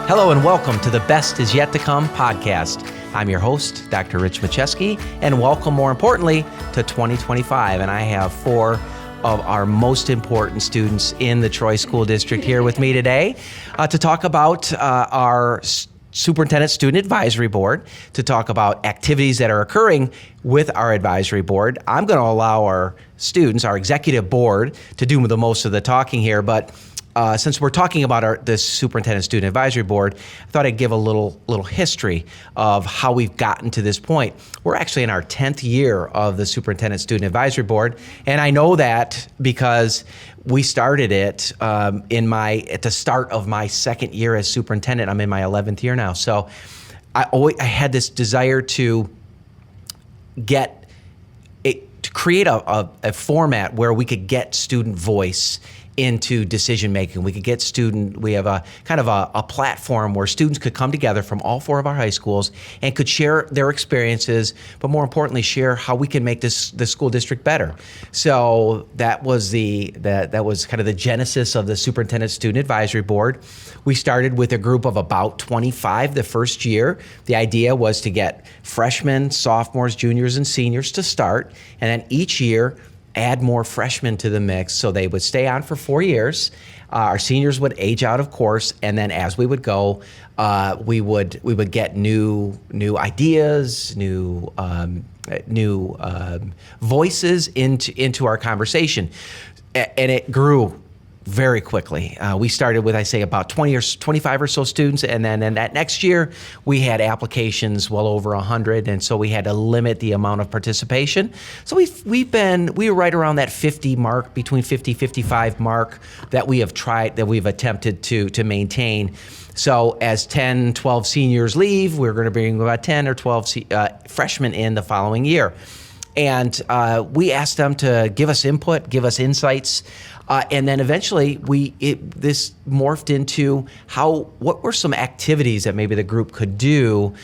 Hello and welcome to the Best Is Yet to Come podcast. I'm your host, Dr. Rich Macheski, and welcome, more importantly, to 2025. And I have four of our most important students in the Troy School District here with me today to talk about our Superintendent Student Advisory Board, to talk about activities that are occurring with our advisory board. I'm going to allow our students, our executive board, to do the most of the talking here, but since we're talking about this Superintendent Student Advisory Board, I thought I'd give a little history of how we've gotten to this point. We're actually in our 10th year of the Superintendent Student Advisory Board, and I know that because we started it at the start of my second year as superintendent. I'm in my 11th year now, so I had this desire to create a format where we could get student voice into decision making. We have a kind of a platform where students could come together from all four of our high schools and could share their experiences, but more importantly, share how we can make the school district better. So that was kind of the genesis of the Superintendent Student Advisory Board. We started with a group of about 25 the first year. The idea was to get freshmen, sophomores, juniors, and seniors to start, and then each year add more freshmen to the mix, so they would stay on for 4 years. Our seniors would age out, of course, and then as we would go, we would get new ideas, new voices into our conversation, and it grew very quickly. We started with, I say, about 20 or 25 or so students, and then in that next year, we had applications well over 100, and so we had to limit the amount of participation. So we were right around that 50 mark, between 50, 55 mark that we've attempted to maintain. So as 10, 12 seniors leave, we're going to bring about 10 or 12 freshmen in the following year. And we asked them to give us input, give us insights, and then eventually this morphed into what were some activities that maybe the group could do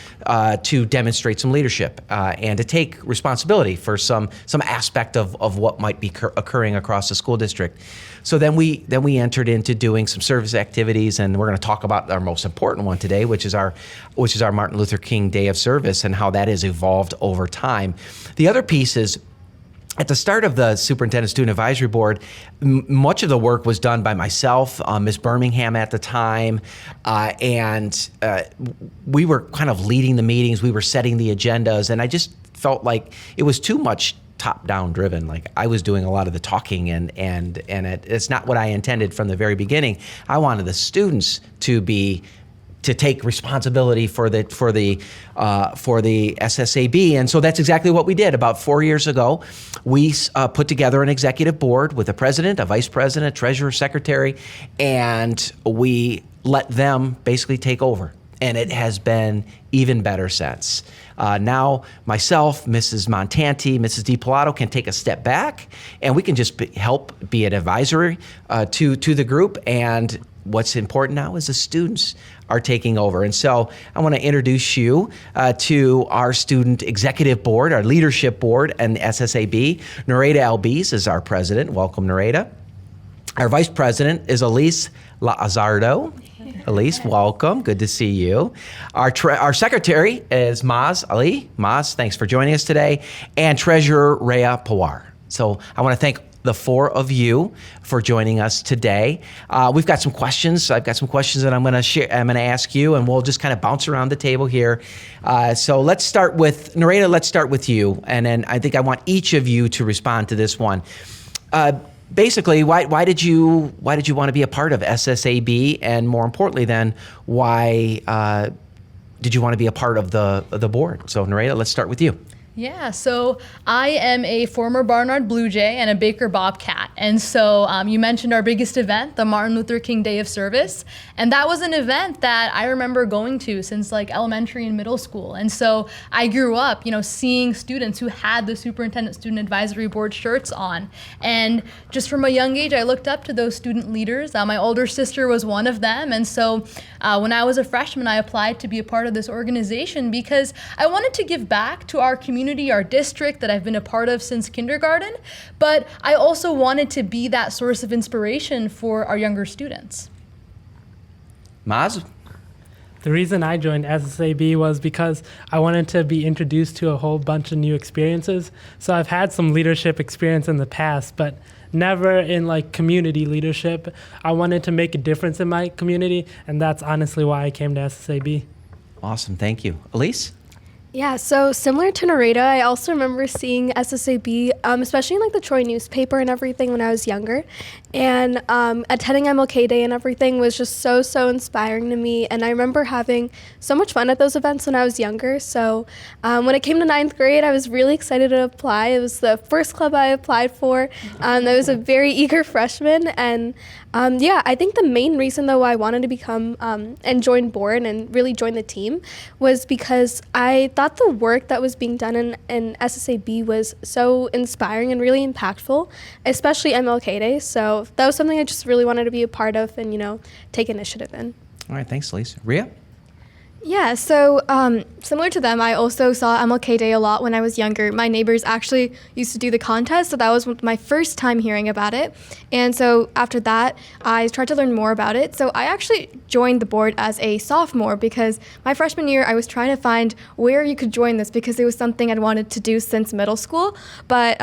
to demonstrate some leadership and to take responsibility for some aspect of what might be occurring across the school district. So then we entered into doing some service activities, and we're going to talk about our most important one today, which is our Martin Luther King Day of Service and how that has evolved over time. The other piece is, at the start of the Superintendent Student Advisory Board, much of the work was done by myself, Ms. Birmingham at the time, and we were kind of leading the meetings, we were setting the agendas, and I just felt like it was too much top-down driven. Like I was doing a lot of the talking, and it's not what I intended from the very beginning. I wanted the students to take responsibility for the SSAB, and so that's exactly what we did. About 4 years ago, we put together an executive board with a president, a vice president, treasurer, secretary, and we let them basically take over. And it has been even better since. Now, myself, Mrs. Montanti, Mrs. DiPilato can take a step back, and we can just help be an advisory to the group. And what's important now is the students are taking over. And so I want to introduce you to our student executive board, our leadership board, and SSAB. Nareda Albiz is our president. Welcome, Nareda. Our vice president is Elise Lazardo. Elise, welcome. Good to see you. Our secretary is Maz Ali. Maz, thanks for joining us today. And treasurer Rhea Pawar. So I want to thank the four of you for joining us today. We've got some questions. I've got some questions that I'm going to ask you, and we'll just kind of bounce around the table here. So let's start with Nareda. Let's start with you, and then I think I want each of you to respond to this one. Basically, why did you want to be a part of SSAB, and more importantly, then why did you want to be a part of the board? So, Nareda, let's start with you. Yeah, so I am a former Barnard Blue Jay and a Baker Bobcat. And so you mentioned our biggest event, the Martin Luther King Day of Service. And that was an event that I remember going to since like elementary and middle school. And so I grew up, seeing students who had the Superintendent Student Advisory Board shirts on. And just from a young age, I looked up to those student leaders. My older sister was one of them. And so when I was a freshman, I applied to be a part of this organization because I wanted to give back to our community, our district that I've been a part of since kindergarten, but I also wanted to be that source of inspiration for our younger students. Maz? The reason I joined SSAB was because I wanted to be introduced to a whole bunch of new experiences. So I've had some leadership experience in the past, but never in like community leadership. I wanted to make a difference in my community, and that's honestly why I came to SSAB. Awesome, thank you. Elise? Yeah, so similar to Narita, I also remember seeing SSAB, especially in like the Troy newspaper and everything when I was younger. And attending MLK Day and everything was just so inspiring to me. And I remember having so much fun at those events when I was younger. So when it came to ninth grade, I was really excited to apply. It was the first club I applied for. I was a very eager freshman. And yeah, I think the main reason though I wanted to become and join board and really join the team was because I thought the work that was being done in SSAB was so inspiring and really impactful, especially MLK Day. So that was something I just really wanted to be a part of and, take initiative in. All right, thanks, Elise. Rhea? Yeah, so similar to them, I also saw MLK Day a lot when I was younger. My neighbors actually used to do the contest, so that was my first time hearing about it. And so after that, I tried to learn more about it. So I actually joined the board as a sophomore because my freshman year, I was trying to find where you could join this because it was something I'd wanted to do since middle school, but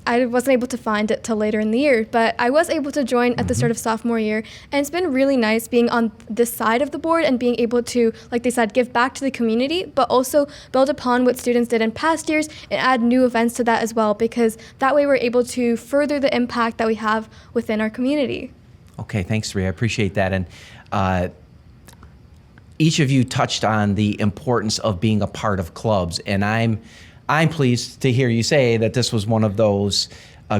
I wasn't able to find it till later in the year. But I was able to join at the start of sophomore year, and it's been really nice being on this side of the board and being able to, like they said, give back to the community, but also build upon what students did in past years and add new events to that as well, because that way we're able to further the impact that we have within our community. Okay, thanks, Rhea. I appreciate that. And each of you touched on the importance of being a part of clubs, and I'm pleased to hear you say that this was one of those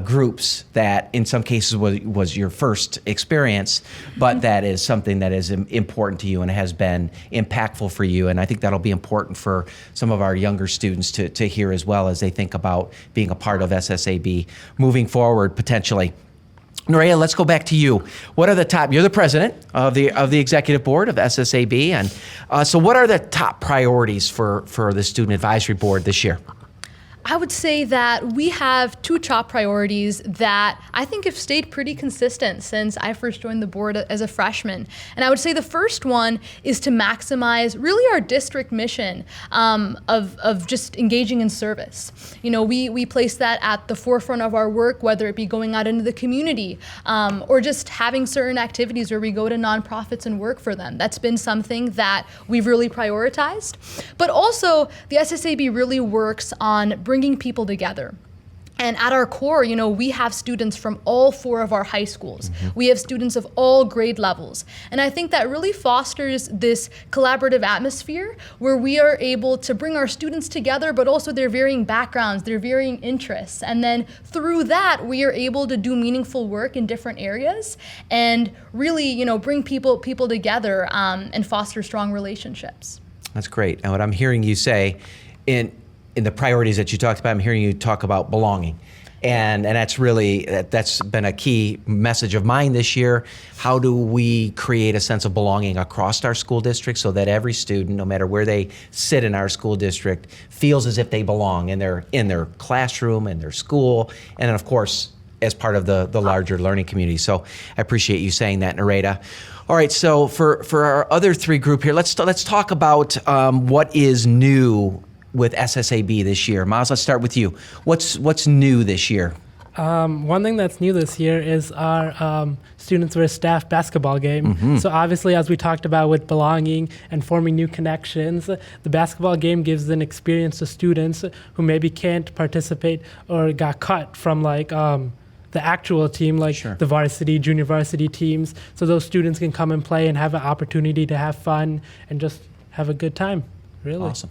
groups that in some cases was your first experience, but that is something that is important to you and has been impactful for you. And I think that'll be important for some of our younger students to hear as well as they think about being a part of SSAB moving forward potentially. Norea, let's go back to you. What are the top, you're the president of the executive board of SSAB, and so what are the top priorities for the student advisory board this year? I would say that we have two top priorities that I think have stayed pretty consistent since I first joined the board as a freshman. And I would say the first one is to maximize really our district mission of just engaging in service. We place that at the forefront of our work, whether it be going out into the community or just having certain activities where we go to nonprofits and work for them. That's been something that we've really prioritized. But also, the SSAB really works on bringing people together. And at our core, we have students from all four of our high schools. We have students of all grade levels. And I think that really fosters this collaborative atmosphere where we are able to bring our students together, but also their varying backgrounds, their varying interests. And then through that, we are able to do meaningful work in different areas and really, bring people together and foster strong relationships. That's great. And what I'm hearing you say in the priorities that you talked about, I'm hearing you talk about belonging. And that's been a key message of mine this year. How do we create a sense of belonging across our school district so that every student, no matter where they sit in our school district, feels as if they belong in their classroom, in their school, and then of course, as part of the larger learning community. So I appreciate you saying that, Narita. All right, so for our other three group here, let's talk about what is new with SSAB this year. Miles, let's start with you. What's new this year? One thing that's new this year is our students versus staff basketball game. So obviously, as we talked about with belonging and forming new connections, the basketball game gives an experience to students who maybe can't participate or got cut from the actual team, the varsity, junior varsity teams. So those students can come and play and have an opportunity to have fun and just have a good time, really. Awesome.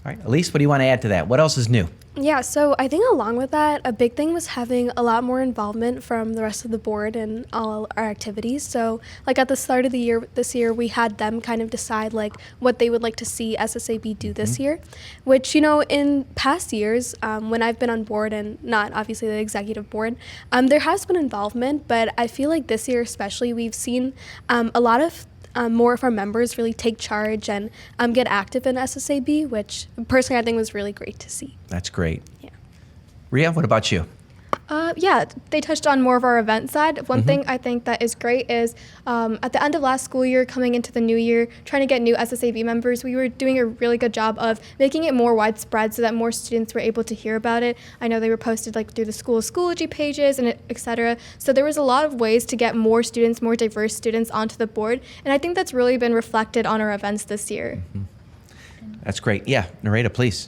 All right, Elise, what do you want to add to that? What else is new? Yeah, so I think along with that, a big thing was having a lot more involvement from the rest of the board in all our activities. So at the start of the year, this year, we had them kind of decide what they would like to see SSAB do this year, which, in past years, when I've been on board and not obviously the executive board, there has been involvement, but I feel like this year especially, we've seen a lot of more of our members really take charge and get active in SSAB, which personally I think was really great to see. That's great. Yeah. Rhea, what about you? Yeah, they touched on more of our event side. One thing I think that is great is at the end of last school year, coming into the new year, trying to get new SSAB members, we were doing a really good job of making it more widespread so that more students were able to hear about it. I know they were posted like through the Schoology pages and et cetera. So there was a lot of ways to get more students, more diverse students onto the board. And I think that's really been reflected on our events this year. That's great. Yeah, Nareda, please.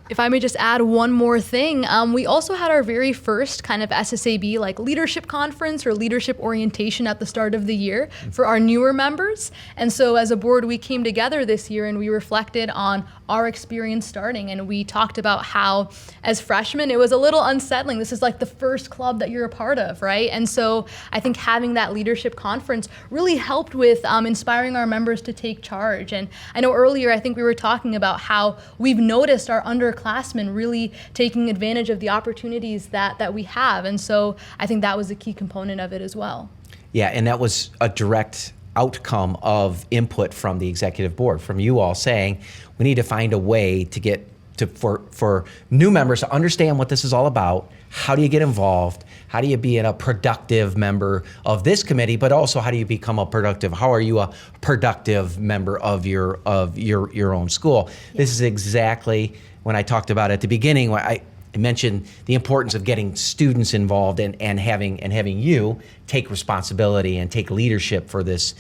If I may just add one more thing, we also had our very first kind of SSAB like leadership conference or leadership orientation at the start of the year for our newer members. And so as a board, we came together this year and we reflected on our experience starting, and we talked about how as freshmen it was a little unsettling. This is like the first club that you're a part of, right? And so I think having that leadership conference really helped with inspiring our members to take charge. And I know earlier I think we were talking about how we've noticed our underclassmen really taking advantage of the opportunities that we have. And so I think that was a key component of it as well. Yeah, and that was a direct outcome of input from the executive board, from you all saying, we need to find a way to get to for new members to understand what this is all about. How do you get involved? How do you be a productive member of this committee, but also how do you become how are you a productive member of your own school? Yeah. This is exactly when I talked about at the beginning, when I mentioned the importance of getting students involved and having you take responsibility and take leadership for this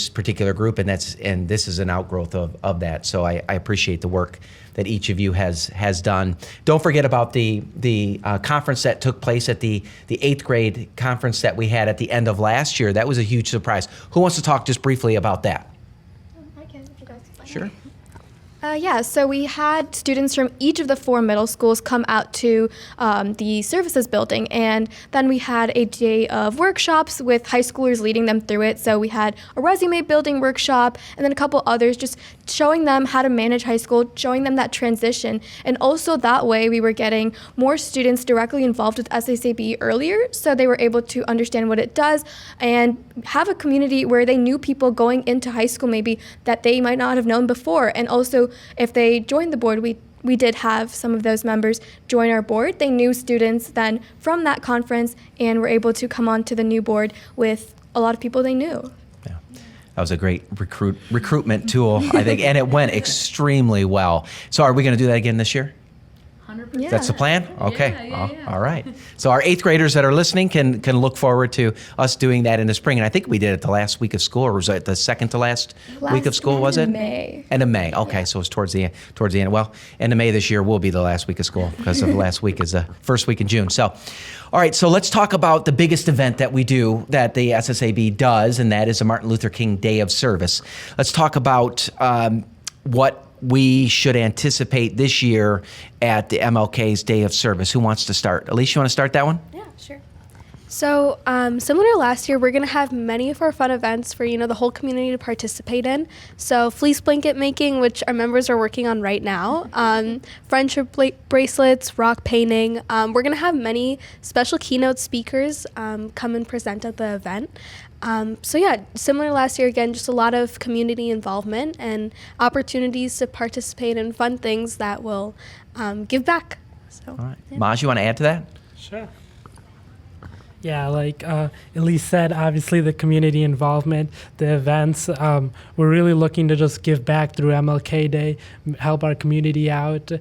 particular group, and this is an outgrowth of that. So I appreciate the work that each of you has done. Don't forget about the conference that took place at the 8th grade conference that we had at the end of last year. That was a huge surprise. Who wants to talk just briefly about that? I can, if you guys would like. Sure. Yeah, so we had students from each of the 4 middle schools come out to the services building, and then we had a day of workshops with high schoolers leading them through it. So we had a resume building workshop and then a couple others, just showing them how to manage high school, showing them that transition. And also that way we were getting more students directly involved with SSAB earlier, so they were able to understand what it does and have a community where they knew people going into high school maybe that they might not have known before. And also if they joined the board, we did have some of those members join our board. They knew students then from that conference and were able to come on to the new board with a lot of people they knew. Yeah. That was a great recruitment tool, I think, and it went extremely well. So are we going to do that again this year? 100%. Yeah. That's the plan? Okay. Yeah. All right. So our 8th graders that are listening can look forward to us doing that in the spring. And I think we did it the last week of school, or was it the second to last week of school, was it? May. End of May. Okay, so it's towards the end. Well, end of May this year will be the last week of school because the last week is the first week in June. So, all right, so let's talk about the biggest event that we do, that the SSAB does, and that is the Martin Luther King Day of Service. Let's talk about what we should anticipate this year at the MLK's Day of Service. Who wants to start? Elise, you want to start that one? Yeah, sure. So similar to last year, we're going to have many of our fun events for, the whole community to participate in. So fleece blanket making, which our members are working on right now, friendship bracelets, rock painting. We're going to have many special keynote speakers come and present at the event. So yeah, similar to last year, again, just a lot of community involvement and opportunities to participate in fun things that will give back. So, All right. yeah. Maj, you want to add to that? Sure. Yeah, like Elise said, obviously the community involvement, the events, we're really looking to just give back through MLK Day, help our community out,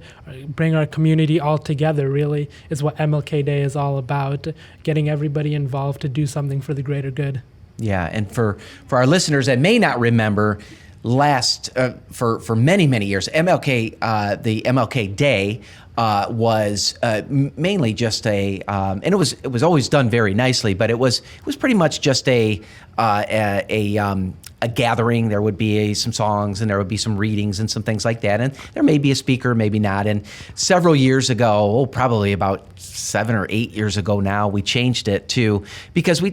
bring our community all together, really, is what MLK Day is all about, getting everybody involved to do something for the greater good. Yeah, and for our listeners that may not remember, for many years, the MLK Day was mainly just and it was always done very nicely, but it was pretty much just a gathering. There would be some songs and there would be some readings and some things like that, and there may be a speaker, maybe not. And several years ago, probably about 7 or 8 years ago now, we changed it because we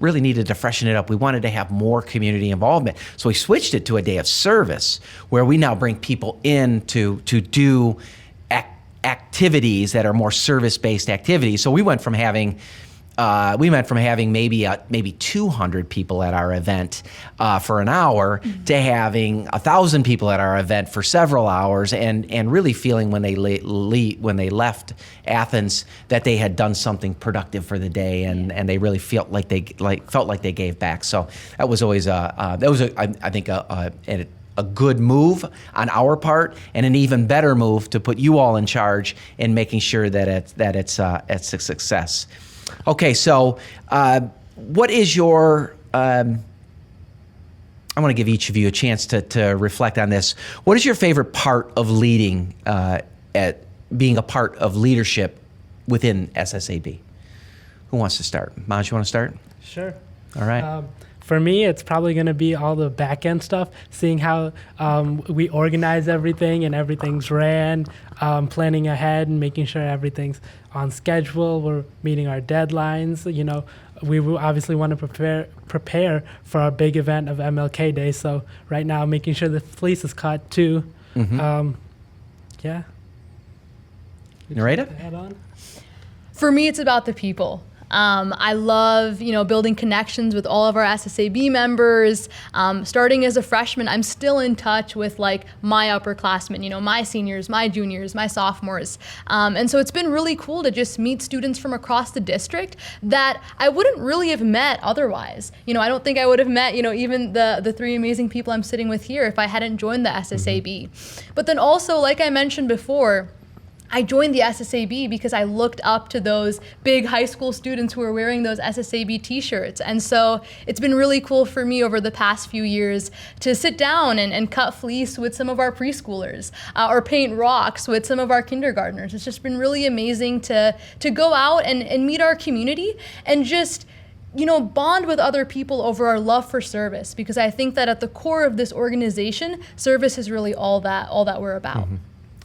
really needed to freshen it up. We wanted to have more community involvement, so we switched it to a day of service where we now bring people in to do activities that are more service-based activities. So we went from having we went from having maybe 200 people at our event for an hour to having 1,000 people at our event for several hours, and really feeling when they left Athens that they had done something productive for the day, and they really felt like they gave back. So that was always I think a good move on our part, and an even better move to put you all in charge in making sure that it's a success. Okay, so what is your? I want to give each of you a chance to reflect on this. What is your favorite part of leading, at being a part of leadership within SSAB? Who wants to start? Maj, you want to start? Sure. All right. For me, it's probably going to be all the back end stuff, seeing how we organize everything and everything's ran, planning ahead and making sure everything's on schedule. We're meeting our deadlines. You know, we will obviously want to prepare for our big event of MLK Day. So right now, making sure the fleece is cut too. Yeah. Narita? Add on? For me, it's about the people. I love, building connections with all of our SSAB members. Starting as a freshman, I'm still in touch with like my upperclassmen, my seniors, my juniors, my sophomores. And so it's been really cool to just meet students from across the district that I wouldn't really have met otherwise. I don't think I would have met, even the three amazing people I'm sitting with here if I hadn't joined the SSAB. But then also, like I mentioned before, I joined the SSAB because I looked up to those big high school students who were wearing those SSAB t-shirts. And so it's been really cool for me over the past few years to sit down and cut fleece with some of our preschoolers or paint rocks with some of our kindergartners. It's just been really amazing to go out and meet our community and just bond with other people over our love for service, because I think that at the core of this organization, service is really all that we're about.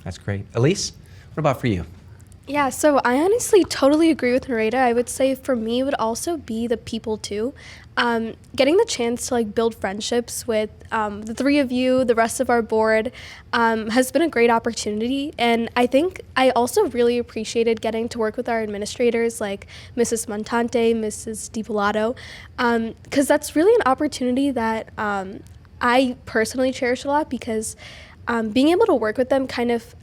That's great. Elise? What about for you? Yeah, so I honestly totally agree with Narita. I would say for me it would also be the people too. Getting the chance to build friendships with the three of you, the rest of our board, has been a great opportunity. And I think I also really appreciated getting to work with our administrators like Mrs. Montante, Mrs. DiPilato, because that's really an opportunity that I personally cherish a lot, because being able to work with them kind of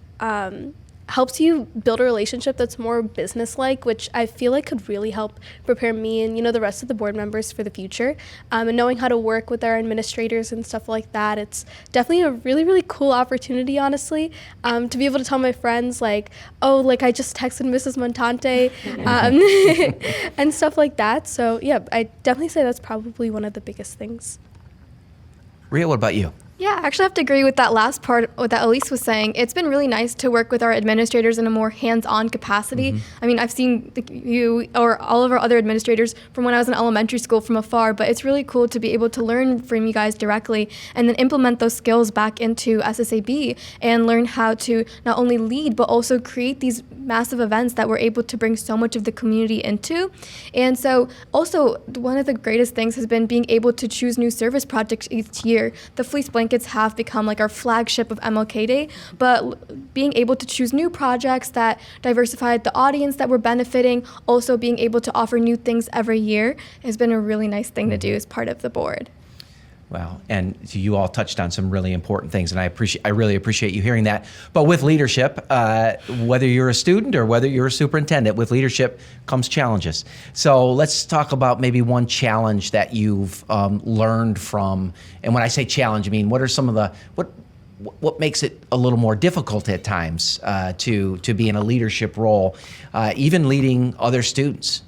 helps you build a relationship that's more business-like, which I feel like could really help prepare me and, the rest of the board members for the future. And knowing how to work with our administrators and stuff like that, it's definitely a really, really cool opportunity, honestly, to be able to tell my friends, I just texted Mrs. Montante, and stuff like that. So, yeah, I definitely say that's probably one of the biggest things. Rhea, what about you? Yeah, I actually have to agree with that last part, what that Elise was saying. It's been really nice to work with our administrators in a more hands-on capacity. I mean, I've seen you or all of our other administrators from when I was in elementary school from afar, but it's really cool to be able to learn from you guys directly and then implement those skills back into SSAB and learn how to not only lead, but also create these massive events that we're able to bring so much of the community into. And so also one of the greatest things has been being able to choose new service projects each year. The fleece blankets have become our flagship of MLK Day, but being able to choose new projects that diversified the audience that we're benefiting, also being able to offer new things every year has been a really nice thing to do as part of the board. Well, and you all touched on some really important things, and I really appreciate you hearing that. But with leadership, whether you're a student or whether you're a superintendent, with leadership comes challenges. So let's talk about maybe one challenge that you've learned from. And when I say challenge, I mean what are some of the what makes it a little more difficult at times to be in a leadership role, even leading other students?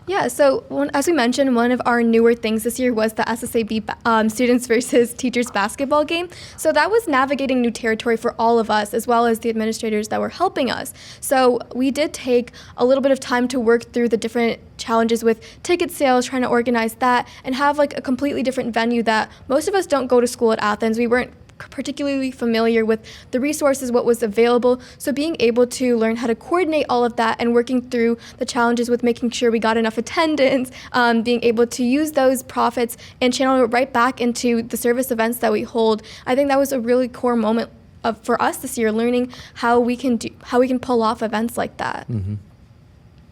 Yeah, so as we mentioned, one of our newer things this year was the SSAB Students versus Teachers basketball game. So that was navigating new territory for all of us, as well as the administrators that were helping us. So we did take a little bit of time to work through the different challenges with ticket sales, trying to organize that, and have a completely different venue that most of us don't go to school at Athens. We weren't particularly familiar with the resources, what was available. So being able to learn how to coordinate all of that and working through the challenges with making sure we got enough attendance, being able to use those profits and channel it right back into the service events that we hold. I think that was a really core moment for us this year, learning how we can pull off events like that.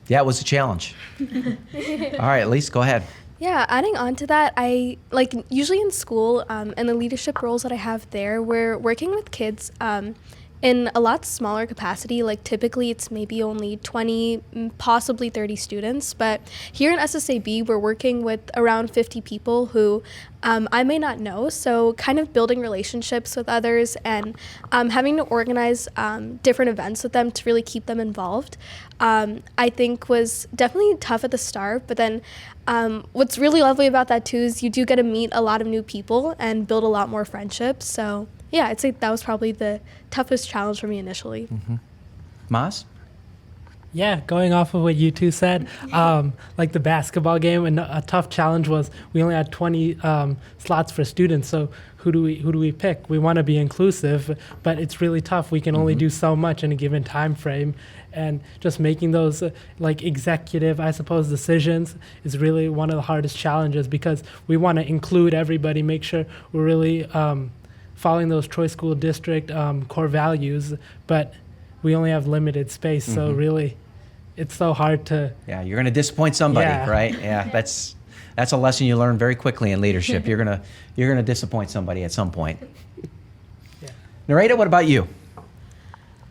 Yeah, it was a challenge. All right, Elise, go ahead. Yeah, adding on to that, I like usually in school and the leadership roles that I have there, we're working with kids in a lot smaller capacity. Like typically it's maybe only 20, possibly 30 students. But here in SSAB, we're working with around 50 people who I may not know. So kind of building relationships with others and having to organize different events with them to really keep them involved, I think was definitely tough at the start. But then what's really lovely about that too is you do get to meet a lot of new people and build a lot more friendships. So yeah, I'd say that was probably the toughest challenge for me initially. Maz? Yeah, going off of what you two said, like the basketball game, and a tough challenge was we only had 20 slots for students. So who do we pick? We want to be inclusive, but it's really tough. We can only do so much in a given time frame, and just making those like executive, I suppose, decisions is really one of the hardest challenges because we want to include everybody, make sure we're really following those Troy School District core values, but we only have limited space. So really, it's so hard to. Yeah, you're going to disappoint somebody, Yeah. right? Yeah, that's a lesson you learn very quickly in leadership. You're gonna disappoint somebody at some point. Yeah. Narita, what about you?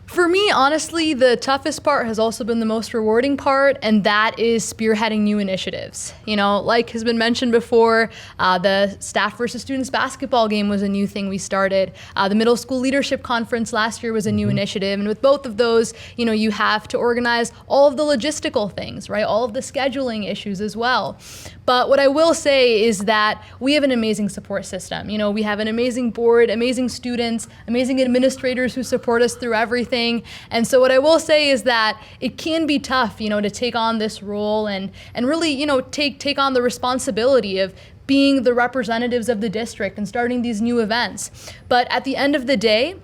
For me, honestly, the toughest part has also been the most rewarding part, and that is spearheading new initiatives. You know, like has been mentioned before, the staff versus students basketball game was a new thing we started. The middle school leadership conference last year was a new initiative, and with both of those, you know, you have to organize all of the logistical things, right? All of the scheduling issues as well. But what I will say is that we have an amazing support system. You know, we have an amazing board, amazing students, amazing administrators who support us through everything. And so what I will say is that it can be tough, you know, to take on this role and really, you know, take on the responsibility of being the representatives of the district and starting these new events. But at the end of the day,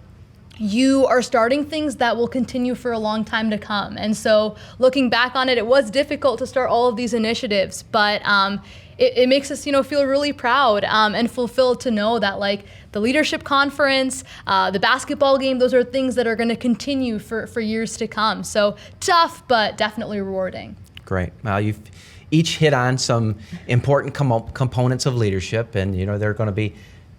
you are starting things that will continue for a long time to come. And so looking back on it, it was difficult to start all of these initiatives, but it makes us, you know, feel really proud and fulfilled to know that like the leadership conference, the basketball game, those are things that are going to continue for years to come. So tough, but definitely rewarding. Great. Well, you've each hit on some important components of leadership, and you know there are going to be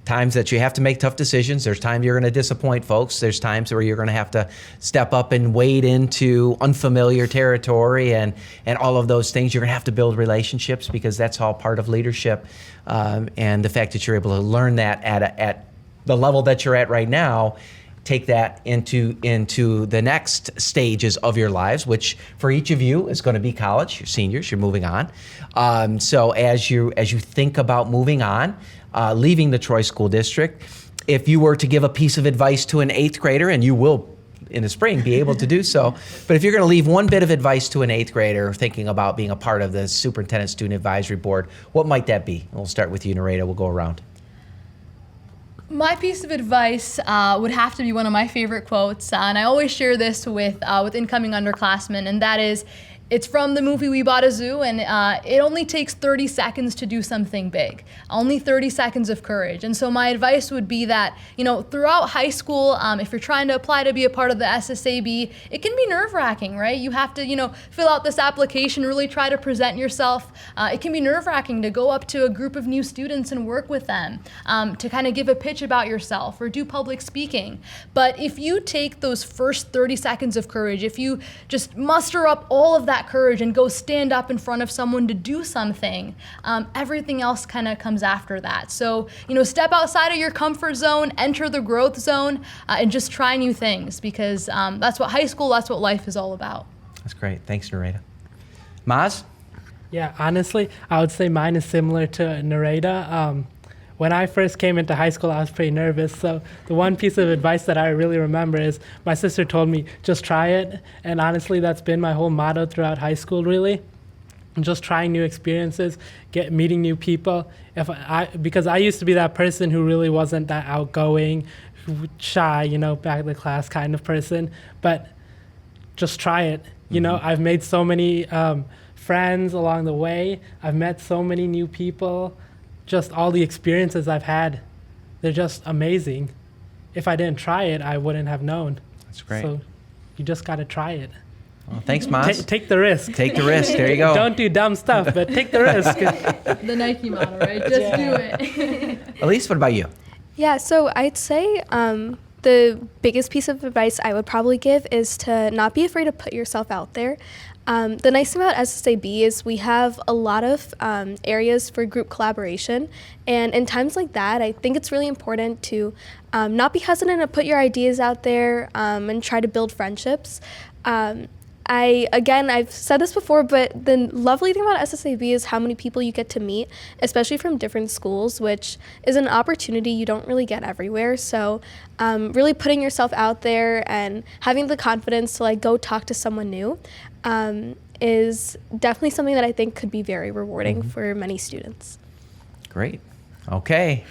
times that you have to make tough decisions. There's times you're going to disappoint folks. There's times where you're going to have to step up and wade into unfamiliar territory and all of those things. You're going to have to build relationships because that's all part of leadership. And the fact that you're able to learn that at the level that you're at right now, take that into the next stages of your lives, which for each of you is going to be college. You're seniors, you're moving on. So as you think about moving on, leaving the Troy School District, if you were to give a piece of advice to an 8th grader, and you will in the spring be able to do so, but if you're going to leave one bit of advice to an 8th grader thinking about being a part of the Superintendent Student Advisory Board, what might that be? We'll start with you, Narita. We'll go around. My piece of advice would have to be one of my favorite quotes, and I always share this with incoming underclassmen, and that is, it's from the movie We Bought a Zoo, and it only takes 30 seconds to do something big. Only 30 seconds of courage. And so my advice would be that, you know, throughout high school, if you're trying to apply to be a part of the SSAB, it can be nerve-wracking, right? You have to, you know, fill out this application, really try to present yourself. It can be nerve-wracking to go up to a group of new students and work with them, to kind of give a pitch about yourself or do public speaking. But if you take those first 30 seconds of courage, if you just muster up all of that courage and go stand up in front of someone to do something, everything else kind of comes after that. So, you know, step outside of your comfort zone, enter the growth zone, and just try new things, because that's what high school, that's what life is all about. That's great. Thanks, Narita. Maz? Yeah, honestly, I would say mine is similar to Narita. When I first came into high school, I was pretty nervous. So the one piece of advice that I really remember is my sister told me, just try it. And honestly, that's been my whole motto throughout high school, really. And just trying new experiences, meeting new people. Because I used to be that person who really wasn't that outgoing, shy, you know, back of the class kind of person. But just try it. You know, I've made so many friends along the way. I've met so many new people. Just all the experiences I've had, they're just amazing. If I didn't try it, I wouldn't have known. That's great. So you just got to try it. Well, thanks, Maz. Take the risk. Take the risk. There you go. Don't do dumb stuff, but take the risk. The Nike model, right? Just do it. Elise, what about you? Yeah, so I'd say the biggest piece of advice I would probably give is to not be afraid to put yourself out there. The nice thing about SSAB is we have a lot of areas for group collaboration, and in times like that, I think it's really important to not be hesitant to put your ideas out there and try to build friendships. I've said this before, but the lovely thing about SSAB is how many people you get to meet, especially from different schools, which is an opportunity you don't really get everywhere. So really putting yourself out there and having the confidence to go talk to someone new is definitely something that I think could be very rewarding for many students. Great. Okay.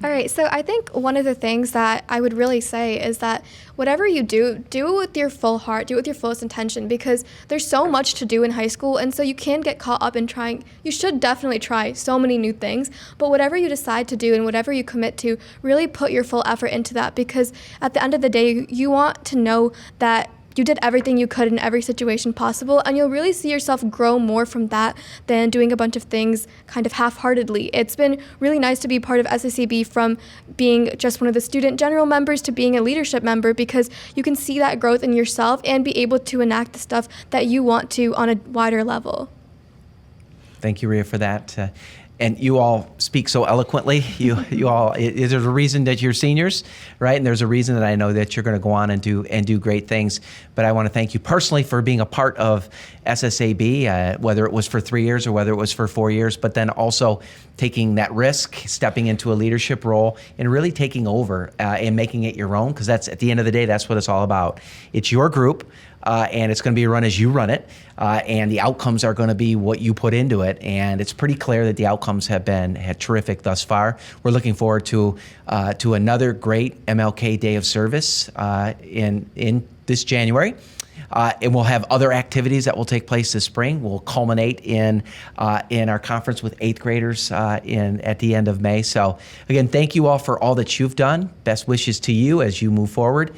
All right, so I think one of the things that I would really say is that whatever you do it with your full heart, do it with your fullest intention, because there's so much to do in high school, and so you can get caught up in trying. You should definitely try so many new things, but whatever you decide to do and whatever you commit to, really put your full effort into that, because at the end of the day, you want to know that you did everything you could in every situation possible, and you'll really see yourself grow more from that than doing a bunch of things kind of half-heartedly. It's been really nice to be part of SSAB, from being just one of the student general members to being a leadership member, because you can see that growth in yourself and be able to enact the stuff that you want to on a wider level. Thank you, Rhea, for that. And you all speak so eloquently. You all, there's a reason that you're seniors, right? And there's a reason that I know that you're going to go on and do great things. But I want to thank you personally for being a part of SSAB, whether it was for 3 years or whether it was for 4 years, but then also taking that risk, stepping into a leadership role, and really taking over and making it your own, because that's, at the end of the day, that's what it's all about. It's your group. And it's going to be run as you run it, and the outcomes are going to be what you put into it. And it's pretty clear that the outcomes have been terrific thus far. We're looking forward to another great MLK Day of Service in this January. And we'll have other activities that will take place this spring. We'll culminate in our conference with 8th graders at the end of May. So again, thank you all for all that you've done. Best wishes to you as you move forward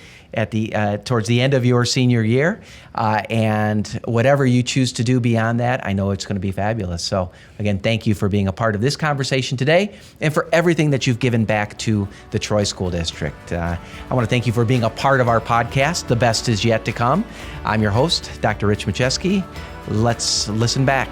towards the end of your senior year. And whatever you choose to do beyond that, I know it's going to be fabulous. So again, thank you for being a part of this conversation today and for everything that you've given back to the Troy School District. I want to thank you for being a part of our podcast. The best is yet to come. I'm your host, Dr. Rich Macheski. Let's listen back.